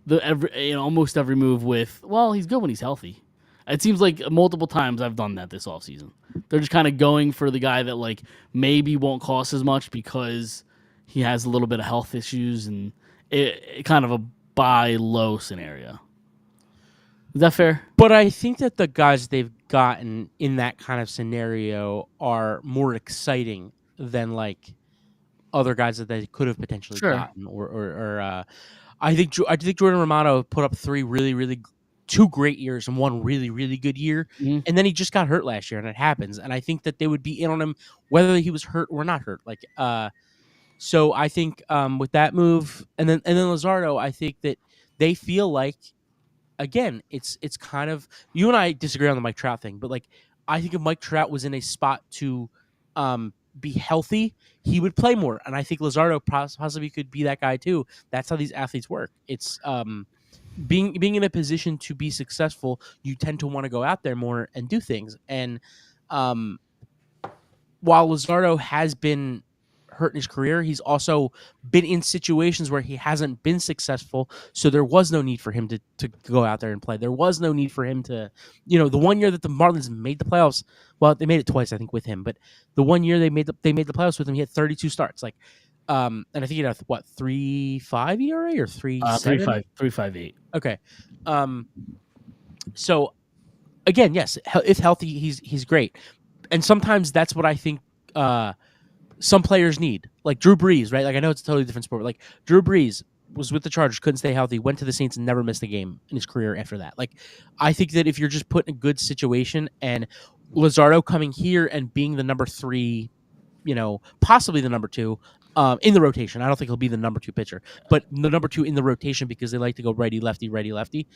almost every move with, well, he's good when he's healthy. It seems like multiple times I've done that this offseason. They're just kind of going for the guy that like maybe won't cost as much because he has a little bit of health issues, and it kind of a buy low scenario. Is that fair? But I think that the guys they've gotten in that kind of scenario are more exciting than like other guys that they could have potentially Sure. gotten. I think Jordan Romano put up 2 great years and 1 really, really good year, Mhm. and then he just got hurt last year, and it happens. And I think that they would be in on him whether he was hurt or not hurt. So I think with that move, and then Luzardo, I think that they feel like, again, it's kind of, you and I disagree on the Mike Trout thing, but like I think if Mike Trout was in a spot to be healthy, he would play more, and I think Luzardo possibly could be that guy too. That's how these athletes work. It's being in a position to be successful, you tend to want to go out there more and do things. And while Luzardo has been hurt in his career, he's also been in situations where he hasn't been successful. So there was no need for him to go out there and play. There was no need for him to, the 1 year that the Marlins made the playoffs. Well, they made it twice, I think, with him. But the 1 year they made the playoffs with him, he had 32 starts. And I think he had 3.5 ERA or 3.7? 3.58. Okay. So again, yes, if healthy, he's great. And sometimes that's what I think some players need, like Drew Brees, right? Like, I know it's a totally different sport, but like Drew Brees was with the Chargers, couldn't stay healthy, went to the Saints and never missed a game in his career after that. Like, I think that if you're just put in a good situation, and Luzardo coming here and being the number 3, possibly the number 2 in the rotation. I don't think he'll be the number 2 pitcher, but the number 2 in the rotation because they like to go righty, lefty, righty, lefty.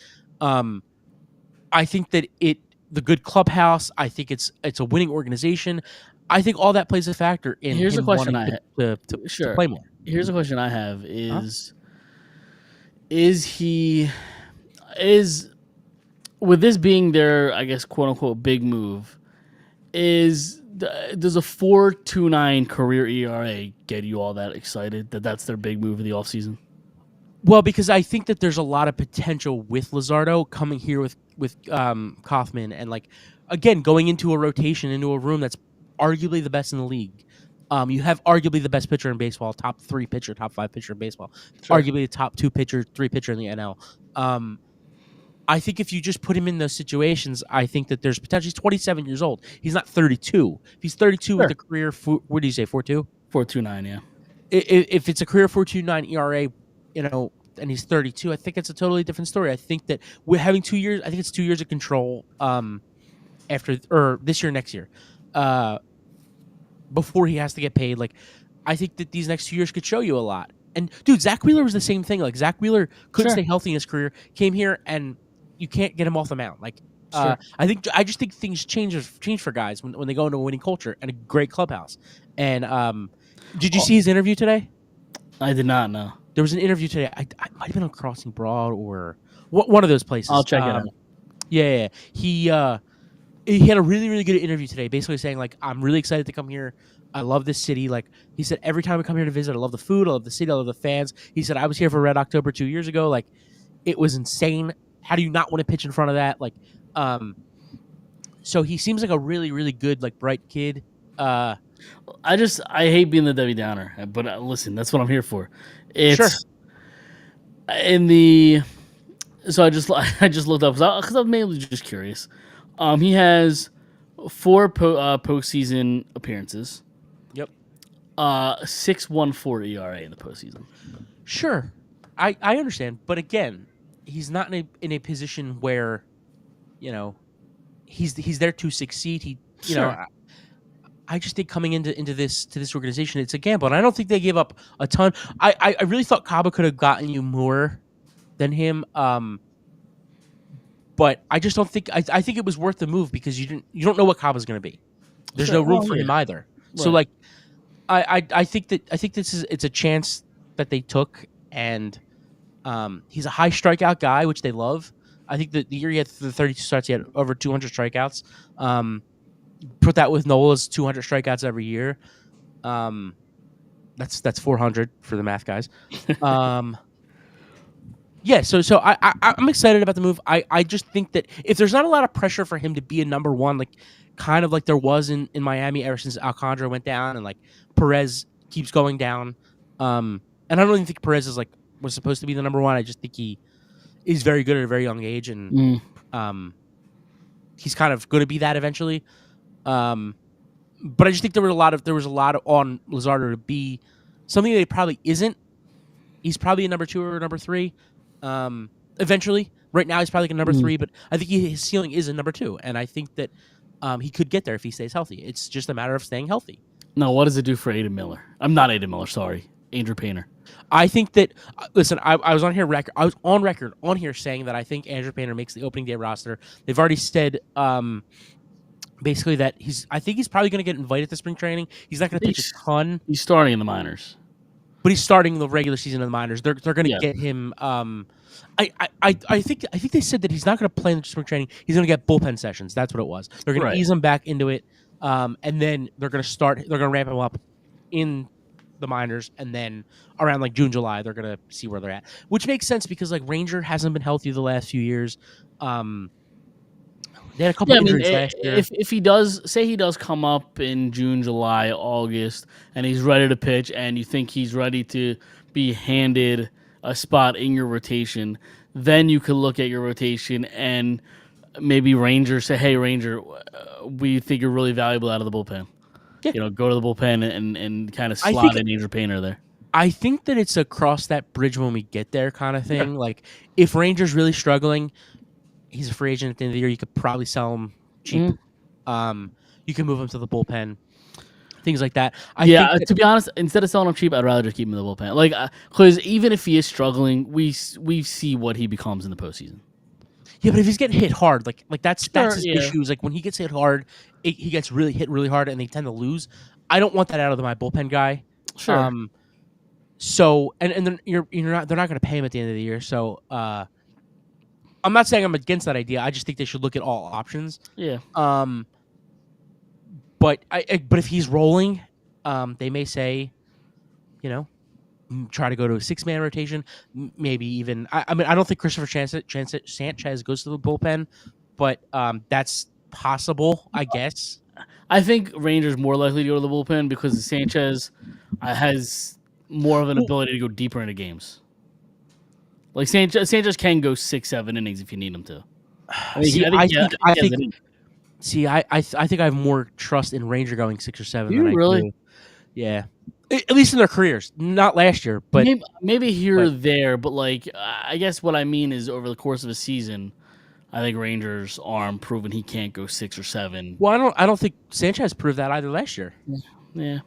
I think that the good clubhouse, I think it's a winning organization. I think all that plays a factor in Here's a him question wanting to play more. Here's a question I have with this being their, I guess, quote unquote big move, does a 4.29 career ERA get you all that excited that that's their big move of the offseason? Well, because I think that there's a lot of potential with Luzardo coming here with Kaufman, and like, again, going into a rotation, into a room that's arguably the best in the league. You have arguably the best pitcher in baseball, top 3 pitcher, top 5 pitcher in baseball, Sure. Arguably the top 2 pitcher, 3 pitcher in the NL. I think if you just put him in those situations, I think that there's potential. He's 27 years old. He's not 32. If he's 32 with a career, what do you say, 4.2? 4.29, yeah. If it's a career 4.29 ERA, and he's 32, I think it's a totally different story. I think that we're having 2 years. I think it's 2 years of control after, or this year, next year, before he has to get paid. Like, I think that these next 2 years could show you a lot. And dude, Zach Wheeler was the same thing. Like, Zach Wheeler couldn't stay healthy in his career, came here, and you can't get him off the mound. Like, I just think things change for guys when they go into a winning culture and a great clubhouse. And did you see his interview today? I did not know. There was an interview today. I might have been on Crossing Broad or one of those places. I'll check it out. Yeah. He he had a really, really good interview today, basically saying like, I'm really excited to come here. I love this city. Like he said, every time we come here to visit, I love the food, I love the city, I love the fans. He said, I was here for Red October 2 years ago. Like it was insane. How do you not want to pitch in front of that? Like, so he seems like a really, really good, like bright kid. I hate being the Debbie Downer, but listen, that's what I'm here for. It's Sure. in the. So I just I just looked up because I'm mainly just curious. He has 4 postseason appearances. Yep. 6.14 ERA in the postseason. Sure. I understand, but again, he's not in a position where, you know, he's there to succeed. He, you know, Sure. I just think coming into this organization, it's a gamble, and I don't think they gave up a ton. I really thought Kaba could have gotten you more than him. But I just don't think I think it was worth the move because you don't know what Kaba's going to be. There's Sure. no room Well, for him yeah. either. So Right. like, I think it's a chance that they took, and he's a high strikeout guy, which they love. I think that the year he had the 32 starts, he had over 200 strikeouts. Put that with Nola's 200 strikeouts every year. That's 400 for the math guys. Yeah, so I'm excited about the move. I just think that if there's not a lot of pressure for him to be a number one, like kind of like there was in Miami ever since Alcantara went down and like Perez keeps going down. And I don't even think Perez is like was supposed to be the number one. I just think he is very good at a very young age, and he's kind of going to be that eventually. But I just think there was a lot of on Luzardo to be something that he probably isn't. He's probably a number 2 or a number 3. Eventually, right now he's probably like a number 3, but I think his ceiling is a number 2, and I think that he could get there if he stays healthy. It's just a matter of staying healthy. Now, what does it do for Aiden Miller? I'm not Aiden Miller. Sorry, Andrew Painter. I think that listen, I was on record on here saying that I think Andrew Painter makes the opening day roster. They've already said basically that I think he's probably going to get invited to spring training. He's not going to pitch a ton. He's starting in the minors. But he's starting the regular season in the minors. They're going to get him. I think they said that he's not going to play in the spring training. He's going to get bullpen sessions. That's what it was. They're going to ease him back into it, and then they're going to start. They're going to ramp him up in the minors, and then around like June, July, they're going to see where they're at, which makes sense because like Ranger hasn't been healthy the last few years. They had a couple injuries last year. If he does come up in June, July, August, and he's ready to pitch, and you think he's ready to be handed a spot in your rotation, then you could look at your rotation and maybe Ranger say, "Hey, Ranger, we think you're really valuable out of the bullpen. Yeah. Go to the bullpen and kind of slot in Andrew Painter there." I think that it's a cross that bridge when we get there kind of thing. Yeah. Like if Ranger's really struggling, he's a free agent at the end of the year. You could probably sell him cheap. You can move him to the bullpen, things like that. I think to be honest, instead of selling him cheap, I'd rather just keep him in the bullpen. Like, because even if he is struggling, we see what he becomes in the postseason. Yeah, but if he's getting hit hard, like that's his issue. Is like when he gets hit hard, he gets hit really hard, and they tend to lose. I don't want that out of my bullpen guy. Sure. So and then they're not going to pay him at the end of the year. So I'm not saying I'm against that idea. I just think they should look at all options. Yeah. But if he's rolling, they may say, try to go to a 6-man rotation, maybe even. I mean, I don't think Christopher Sanchez goes to the bullpen, but that's possible, I guess. I think Rangers more likely to go to the bullpen because Sanchez has more of an ability to go deeper into games. Like Sanchez can go 6-7 innings if you need him to. I think I have more trust in Ranger going 6 or 7 than I really do. Yeah. At least in their careers, not last year, but maybe here or there. But like, I guess what I mean is over the course of a season, I think Rangers' arm proven he can't go 6 or 7. Well, I don't think Sanchez proved that either last year. Yeah.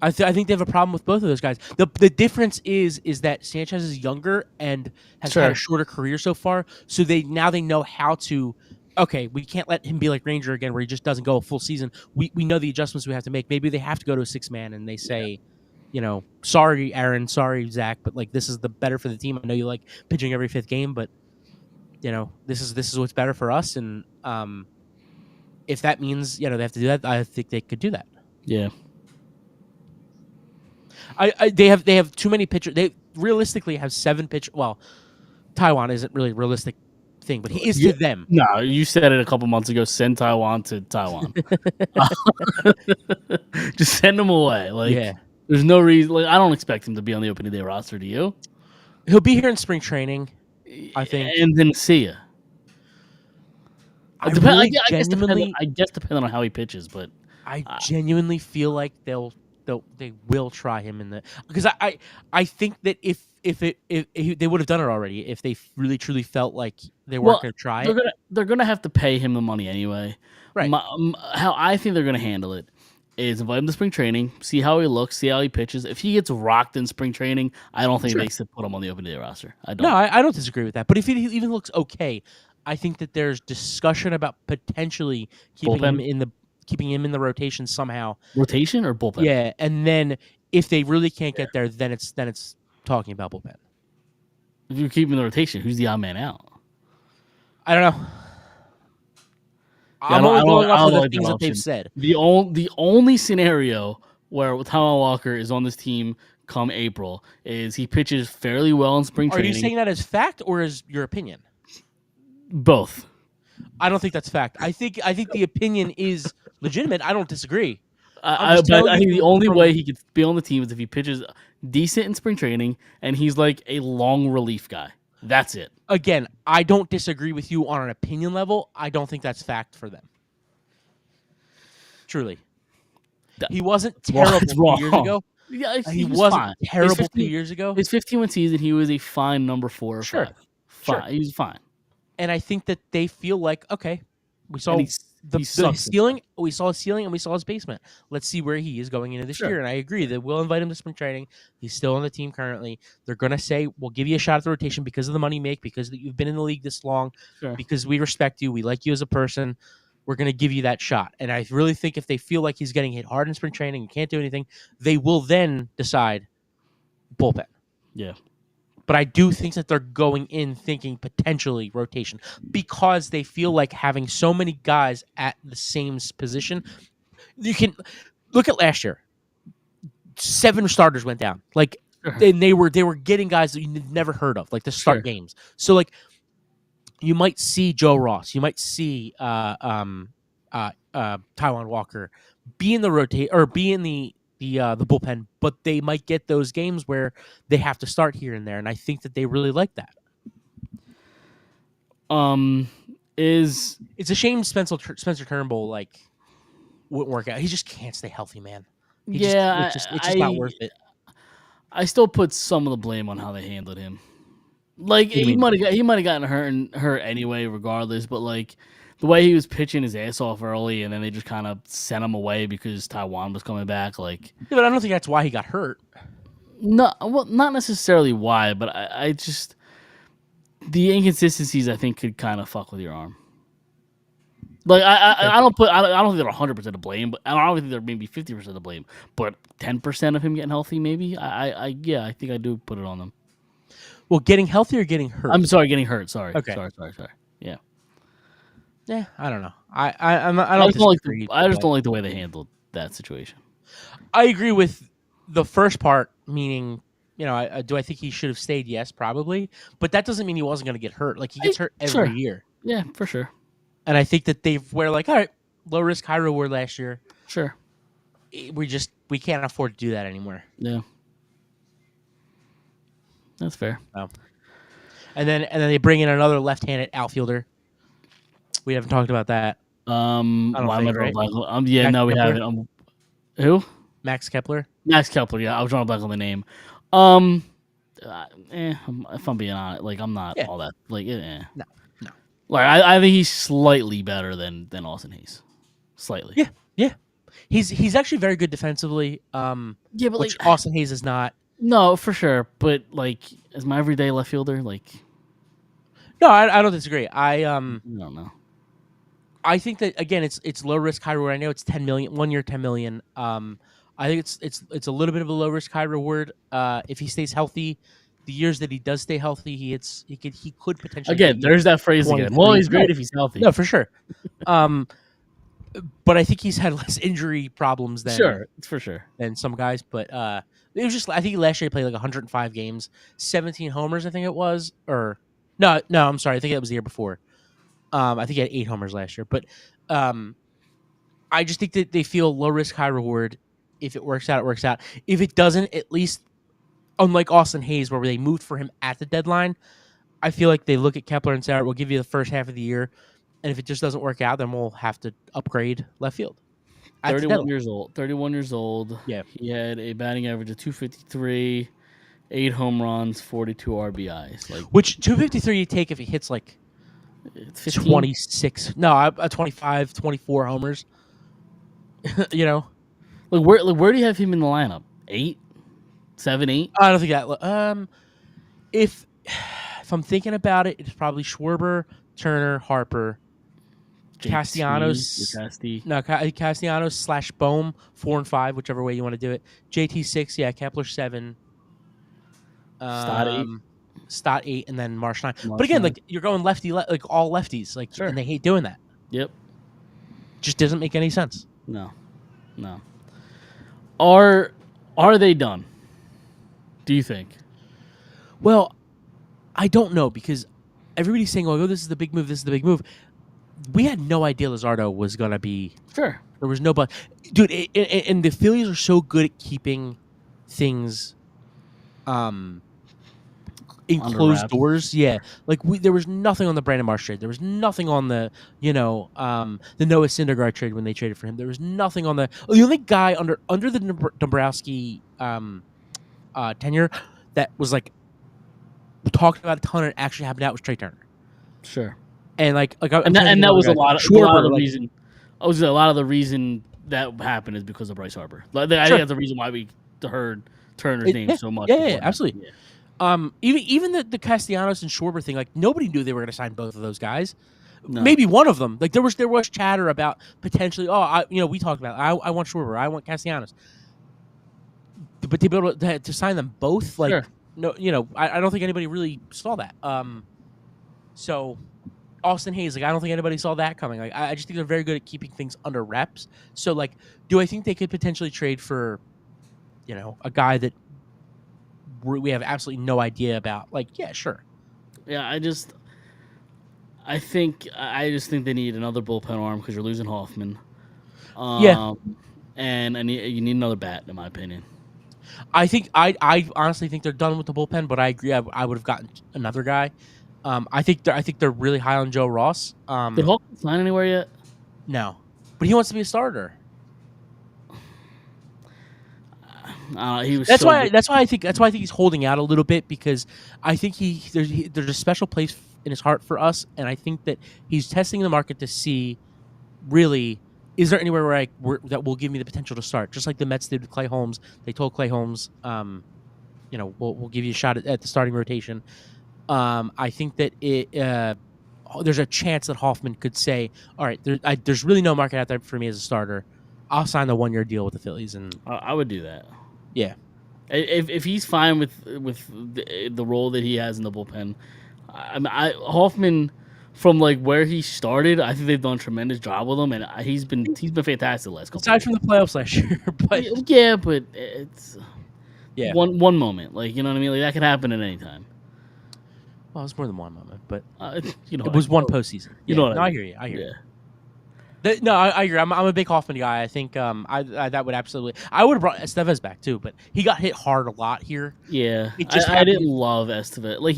I think they have a problem with both of those guys. The difference is that Sanchez is younger and has had a shorter career so far. So they know how to. Okay, we can't let him be like Ranger again, where he just doesn't go a full season. We know the adjustments we have to make. Maybe they have to go to a 6-man, and they say, sorry, Aaron, sorry, Zach, but like this is the better for the team. I know you like pitching every 5th game, but this is what's better for us. And if that means they have to do that, I think they could do that. Yeah. They have too many pitchers. They realistically have 7 pitchers. Well, Taiwan isn't really a realistic thing, but he is Yeah. to them. No, you said it a couple months ago. Send Taiwan to Taiwan. Just send him away. Like, Yeah. there's no reason. Like, I don't expect him to be on the opening day roster. Do you? He'll be here in spring training, I think. And then see ya. I really Depending on how he pitches, but I genuinely feel like they will try him in the because I think that if they would have done it already if they really truly felt like they weren't going to try it. They're gonna have to pay him the money anyway. Right. How I think they're gonna handle it is invite him to spring training, see how he looks, see how he pitches. If he gets rocked in spring training, I don't think they should put him on the opening day roster. I don't. No, I don't disagree with that. But if he even looks okay, I think that there's discussion about potentially keeping him in the rotation somehow. Rotation or bullpen? Yeah, and then if they really can't get there, then it's talking about bullpen. If you keep him in the rotation, who's the odd man out? I don't know. I'm only going off of the things that they've said. The only scenario where Taiwan Walker is on this team come April is he pitches fairly well in spring training. Are you saying that as fact or as your opinion? Both. I don't think that's fact. I think the opinion is legitimate. I don't disagree. I think the only way he could be on the team is if he pitches decent in spring training and he's like a long relief guy. That's it. Again, I don't disagree with you on an opinion level. I don't think that's fact for them. Truly. He wasn't terrible 2 years ago. Yeah, he wasn't fine. terrible 2 years ago. His 15-win season, he was a fine number 4 or 5. Fine. He was fine. And I think that they feel like, okay, we saw the ceiling, we saw his ceiling, and we saw his basement. Let's see where he is going into this year. And I agree that we'll invite him to spring training. He's still on the team currently. They're going to say, we'll give you a shot at the rotation because of the money you make, because you've been in the league this long, because we respect you, we like you as a person. We're going to give you that shot. And I really think if they feel like he's getting hit hard in spring training and can't do anything, they will then decide bullpen. Yeah. But I do think that they're going in thinking potentially rotation because they feel like having so many guys at the same position. You can look at last year. 7 starters went down. Like, and they were getting guys that you never heard of, like to start games. So like, you might see Joe Ross, you might see Taiwan Walker be in the rotate or be in the bullpen, but they might get those games where they have to start here and there, and I think that they really like that. It's a shame Spencer Turnbull wouldn't work out. He just can't stay healthy, man. It's just not worth it. I still put some of the blame on how they handled him. Like he might have gotten hurt anyway, regardless. But like the way he was pitching his ass off early, and then they just kind of sent him away because Taiwan was coming back. Like, yeah, but I don't think that's why he got hurt. No, well, not necessarily why, but I just the inconsistencies I think could kind of fuck with your arm. Like I don't think they're 100% to blame, but I don't think they're maybe 50% to blame, but 10% of him getting healthy, maybe. I think I do put it on them. Well, getting healthy or getting hurt? I'm sorry, getting hurt. Sorry. Okay. Sorry. Yeah. Yeah, I don't know. I just don't like the way they handled that situation. I agree with the first part, meaning, do I think he should have stayed? Yes, probably. But that doesn't mean he wasn't going to get hurt. Like, he gets hurt every year. Yeah, for sure. And I think that we're like, all right, low risk, high reward last year. Sure. We can't afford to do that anymore. Yeah. That's fair. Oh. And then they bring in another left-handed outfielder. We haven't talked about that. We haven't. Who? Max Kepler. Max Kepler. Yeah, I was trying to blank on the name. If I'm being honest, like I'm not all that. Like, No. Like I think he's slightly better than Austin Hayes. Slightly. Yeah. He's actually very good defensively. But which Austin Hayes is not. No, for sure. But like, as my everyday left fielder, like. No, I don't disagree. I don't know. I think that again, it's low risk, high reward. I know it's 10 million, 1 year, 10 million. I think it's a little bit of a low risk, high reward. If he stays healthy, the years that he does stay healthy, he could potentially. Again, there's that phrase again. Well, he's great if he's healthy. No, for sure. but I think he's had less injury problems than Sure, it's for sure. some guys. But it was just I think last year he played like 105 games, 17 homers. I think it was, or no, I'm sorry. I think it was the year before. I think he had 8 homers last year. But um, I just think that they feel low risk, high reward. If it works out, it works out. If it doesn't, at least unlike Austin Hayes, where they moved for him at the deadline, I feel like they look at Kepler and say, "All right, we'll give you the first half of the year, and if it just doesn't work out, then we'll have to upgrade left field." At the 31 deadline. years old. 31 years old. Yeah. He had a batting average of 253, 8 home runs, 42 RBIs. Like Which 253 you take if he hits like it's 15. 26. No, 25, 24 homers. You know, Where do you have him in the lineup? 8, 7, 8. I don't think that. If I'm thinking about it, it's probably Schwarber, Turner, Harper, Castellanos. No, Castellanos / Bohm 4 and 5, whichever way you want to do it. JT 6, yeah, Kepler 7. Stott 8. Stott 8, and then Marsh 9. Marsh But again, 9. like you're going lefty, like all lefties, like, Sure. and they hate doing that. Yep. Just doesn't make any sense. No. Are they done? Do you think? Well, I don't know because everybody's saying, "Oh, this is the big move. This is the big move." We had no idea Luzardo was gonna be. Sure. There was no but, dude. And the Phillies are so good at keeping things, in Under closed wraps. doors. Yeah, like there was nothing on the Brandon Marsh trade. There was nothing on the the Noah Syndergaard trade when they traded for him. There was nothing on the only guy under the Dombrowski tenure that was like talked about a ton and actually happened out was Trey Turner. Sure. And like And that was a lot of the like, reason. A lot of the reason that happened is because of Bryce Harper. Like, I Sure. think that's the reason why we heard Turner's name so much. Yeah, before that. absolutely. Yeah. Even the Castellanos and Schwarber thing, like nobody knew they were going to sign both of those guys. No. Maybe one of them. Like there was chatter about potentially. We talked about. I want Schwarber. I want Castellanos. But to be able to sign them both, like Sure. no, I don't think anybody really saw that. So Austin Hayes, like I don't think anybody saw that coming. Like I just think they're very good at keeping things under wraps. So like, do I think they could potentially trade for, a guy that we have absolutely no idea about? Like, yeah, sure. Yeah, I just think they need another bullpen arm because you're losing Hoffman. Yeah. And you need another bat, in my opinion. I think I honestly think they're done with the bullpen, but I agree. I would have gotten another guy. I think they're really high on Joe Ross. Did Hoffman sign anywhere yet? No, but he wants to be a starter. He was. That's so why. good. That's why I think he's holding out a little bit because I think there's a special place in his heart for us, and I think that he's testing the market to see, really, is there anywhere that will give me the potential to start? Just like the Mets did with Clay Holmes. They told Clay Holmes, we'll give you a shot at the starting rotation. I think that there's a chance that Hoffman could say, all right, there's really no market out there for me as a starter. I'll sign the 1-year deal with the Phillies, and I would do that. yeah. If he's fine with the role that he has in the bullpen, Hoffman, from like where he started, I think they've done a tremendous job with him, and he's been fantastic the last couple. Aside from the playoffs last year, but yeah, but it's yeah, one moment, like you know what I mean, like that could happen at any time. well, it was more than one moment, but It was one postseason. You know what I I mean. hear you. I hear you. Yeah. I agree. I'm a big Hoffman guy. I think I that would absolutely. I would have brought Estevez back too, but he got hit hard a lot here. Yeah, It just I didn't love Estevez. Like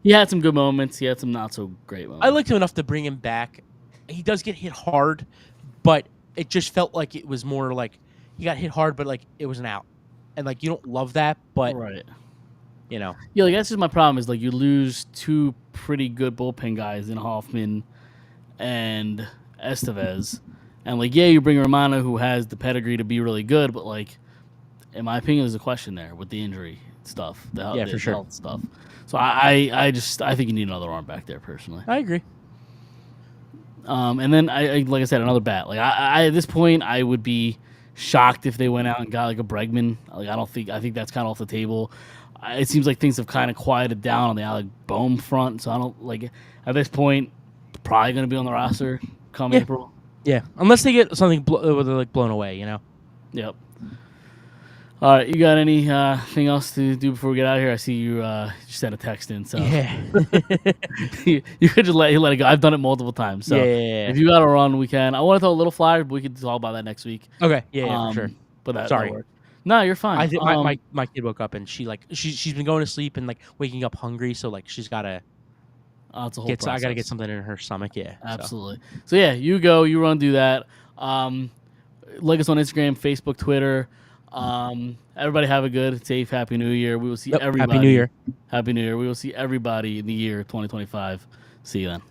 he had some good moments. He had some not so great moments. I liked him enough to bring him back. He does get hit hard, but it just felt like it was more like he got hit hard, but like it was an out, and like you don't love that, but right. Yeah, like that's just my problem is like you lose two pretty good bullpen guys in Hoffman and Estevez, and like you bring Romano who has the pedigree to be really good, but like in my opinion, there's a question there with the injury stuff, the for sure. health stuff. So I think you need another arm back there personally. I agree. And then I like I said, another bat. Like I at this point, I would be shocked if they went out and got like a Bregman. Like I think that's kind of off the table. It seems like things have kind of quieted down on the Alec Boehm front, so I don't like at this point probably going to be on the roster come April. Yeah, unless they get something blown away, you know. Yep. All right, you got anything else to do before we get out of here? I see you just sent a text in, so Yeah. you could just let it go. I've done it multiple times, so Yeah. if you got to run, we can. I want to throw a little flyer, but we could talk about that next week. Okay. Yeah, for sure. But that Sorry. worked. No, you're fine. I think my kid woke up and she's been going to sleep and like waking up hungry, so like she's gotta it's a whole get. I gotta get process. something in her stomach. Yeah. Absolutely. So yeah, you go, you run, do that. Like us on Instagram, Facebook, Twitter. Everybody have a good, safe, happy New Year. We will see everybody. Happy New Year. Happy New Year. We will see everybody in the year 2025. See you then.